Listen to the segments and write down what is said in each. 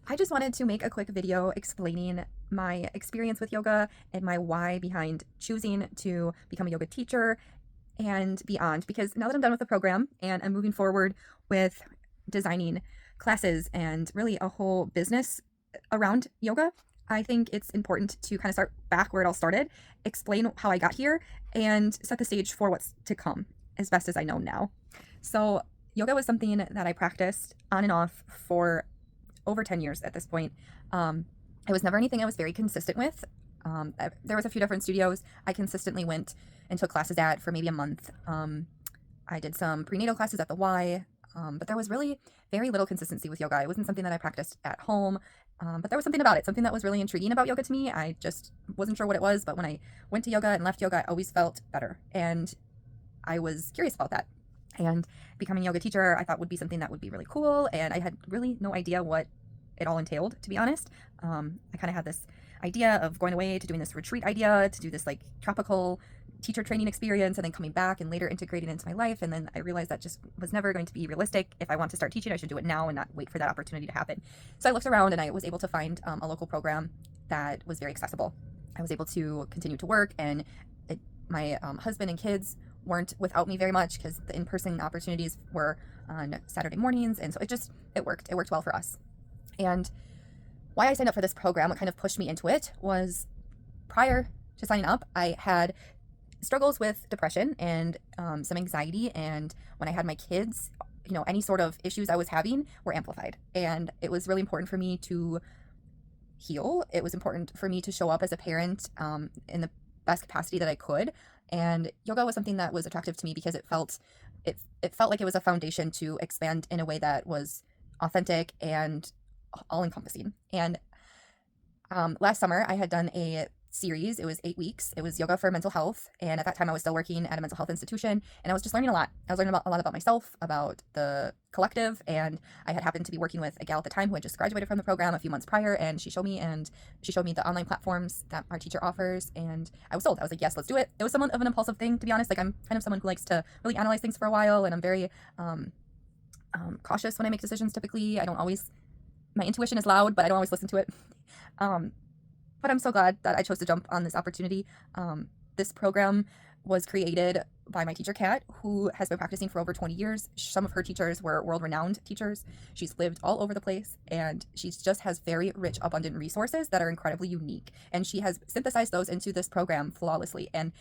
I just wanted to make a quick video explaining my experience with yoga and my why behind choosing to become a yoga teacher and beyond. Because now that I'm done with the program and I'm moving forward with designing classes and really a whole business around yoga, I think it's important to kind of start back where it all started, explain how I got here, and set the stage for what's to come as best as I know now. So, yoga was something that I practiced on and off for over 10 years at this point. It was never anything I was very consistent with. There was a few different studios I consistently went and took classes at for maybe a month. I did some prenatal classes at the Y, but there was really very little consistency with yoga. It wasn't something that I practiced at home, but there was something about it, something that was really intriguing about yoga to me. I just wasn't sure what it was, but when I went to yoga and left yoga, I always felt better. And I was curious about that. And becoming a yoga teacher, I thought would be something that would be really cool. And I had really no idea what it all entailed, to be honest. I kind of had this idea of going away to doing this retreat idea, to do this like tropical teacher training experience, and then coming back and later integrating it into my life. And then I realized that just was never going to be realistic. If I want to start teaching, I should do it now and not wait for that opportunity to happen. So I looked around and I was able to find a local program that was very accessible. I was able to continue to work, and my husband and kids weren't without me very much because the in-person opportunities were on Saturday mornings, and so it worked well for us. And why I signed up for this program, what kind of pushed me into it, was prior to signing up, I had struggles with depression and some anxiety, and when I had my kids, any sort of issues I was having were amplified, and it was really important for me to heal. It was important for me to show up as a parent in the best capacity that I could. And yoga was something that was attractive to me because it felt like it was a foundation to expand in a way that was authentic and all encompassing. And last summer I had done a series. It was 8 weeks. It was yoga for mental health. And at that time I was still working at a mental health institution, and I was just learning a lot. I was learning a lot about myself, about the collective. And I had happened to be working with a gal at the time who had just graduated from the program a few months prior, and she showed me the online platforms that our teacher offers, and I was sold. I was like, yes, let's do it. It was somewhat of an impulsive thing, to be honest. Like, I'm kind of someone who likes to really analyze things for a while, and I'm very cautious when I make decisions. Typically, I don't always, my intuition is loud, but I don't always listen to it. But I'm so glad that I chose to jump on this opportunity. This program was created by my teacher, Kat, who has been practicing for over 20 years. Some of her teachers were world-renowned teachers. She's lived all over the place, and she just has very rich, abundant resources that are incredibly unique. And she has synthesized those into this program flawlessly. And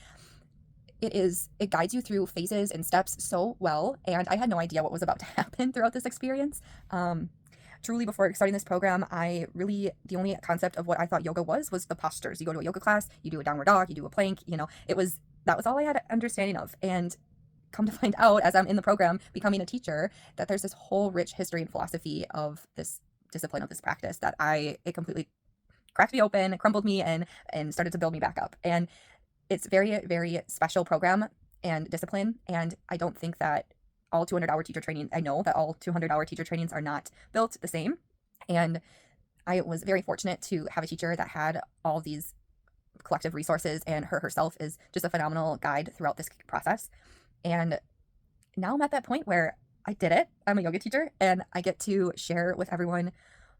it guides you through phases and steps so well. And I had no idea what was about to happen throughout this experience. Truly, before starting this program, the only concept of what I thought yoga was the postures. You go to a yoga class, you do a downward dog, you do a plank, that was all I had understanding of. And come to find out, as I'm in the program becoming a teacher, that there's this whole rich history and philosophy of this discipline, of this practice, that it completely cracked me open, crumbled me, and started to build me back up. And it's very, very special program and discipline. And I don't think that all 200-hour teacher training, I know that all 200-hour teacher trainings are not built the same. And I was very fortunate to have a teacher that had all these collective resources, and her herself is just a phenomenal guide throughout this process. And now I'm at that point where I did it. I'm a yoga teacher, and I get to share with everyone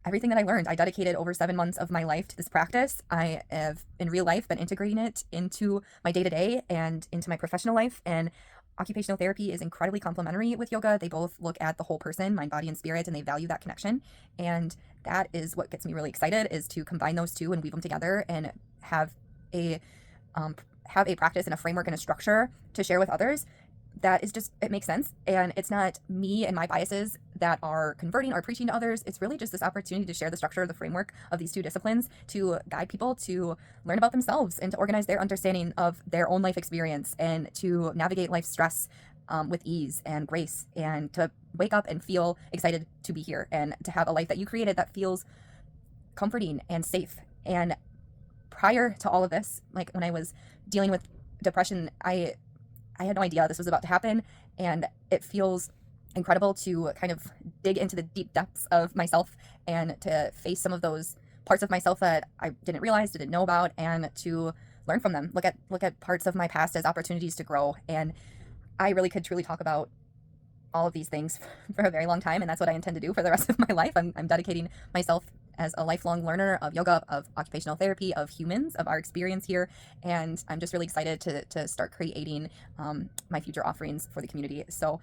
everything that I learned. I dedicated over 7 months of my life to this practice. I have, in real life, been integrating it into my day-to-day and into my professional life. And occupational therapy is incredibly complementary with yoga. They both look at the whole person, mind, body, and spirit, and they value that connection. And that is what gets me really excited, is to combine those two and weave them together and have a practice and a framework and a structure to share with others that is just, it makes sense. And it's not me and my biases that are converting or preaching to others. It's really just this opportunity to share the structure, the framework of these two disciplines, to guide people to learn about themselves and to organize their understanding of their own life experience, and to navigate life stress with ease and grace, and to wake up and feel excited to be here, and to have a life that you created that feels comforting and safe. And prior to all of this, like when I was dealing with depression, I had no idea this was about to happen, and it feels incredible to kind of dig into the deep depths of myself and to face some of those parts of myself that I didn't realize, didn't know about, and to learn from them. Look at parts of my past as opportunities to grow. And I really could truly talk about all of these things for a very long time, and that's what I intend to do for the rest of my life. I'm dedicating myself as a lifelong learner of yoga, of occupational therapy, of humans, of our experience here. And I'm just really excited to start creating my future offerings for the community. So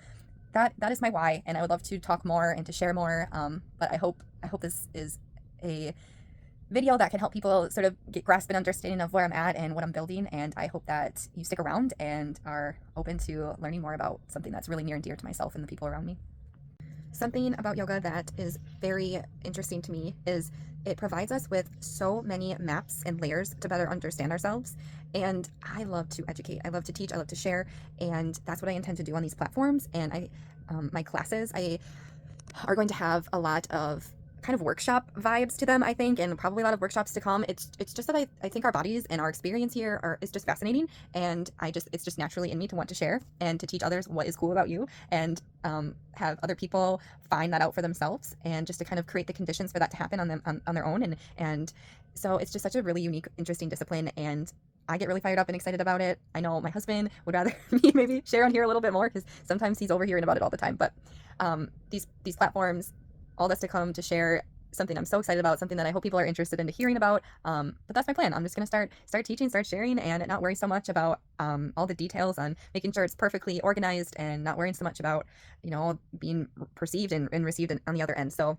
that is my why, and I would love to talk more and to share more. But I hope this is a video that can help people sort of grasp an understanding of where I'm at and what I'm building. And I hope that you stick around and are open to learning more about something that's really near and dear to myself and the people around me. Something about yoga that is very interesting to me is it provides us with so many maps and layers to better understand ourselves. And I love to educate, I love to teach, I love to share, and that's what I intend to do on these platforms. And my classes, are going to have a lot of kind of workshop vibes to them, I think, and probably a lot of workshops to come. It's just that I think our bodies and our experience here is just fascinating, and it's just naturally in me to want to share and to teach others what is cool about you, and have other people find that out for themselves, and just to kind of create the conditions for that to happen on their own. And so it's just such a really unique, interesting discipline, and I get really fired up and excited about it. I know my husband would rather me maybe share on here a little bit more, because sometimes he's over hearing about it all the time. But these platforms, all that's to come to share something I'm so excited about, something that I hope people are interested in hearing about. But that's my plan. I'm just going to start teaching, start sharing, and not worry so much about all the details on making sure it's perfectly organized, and not worrying so much about, being perceived and received on the other end. So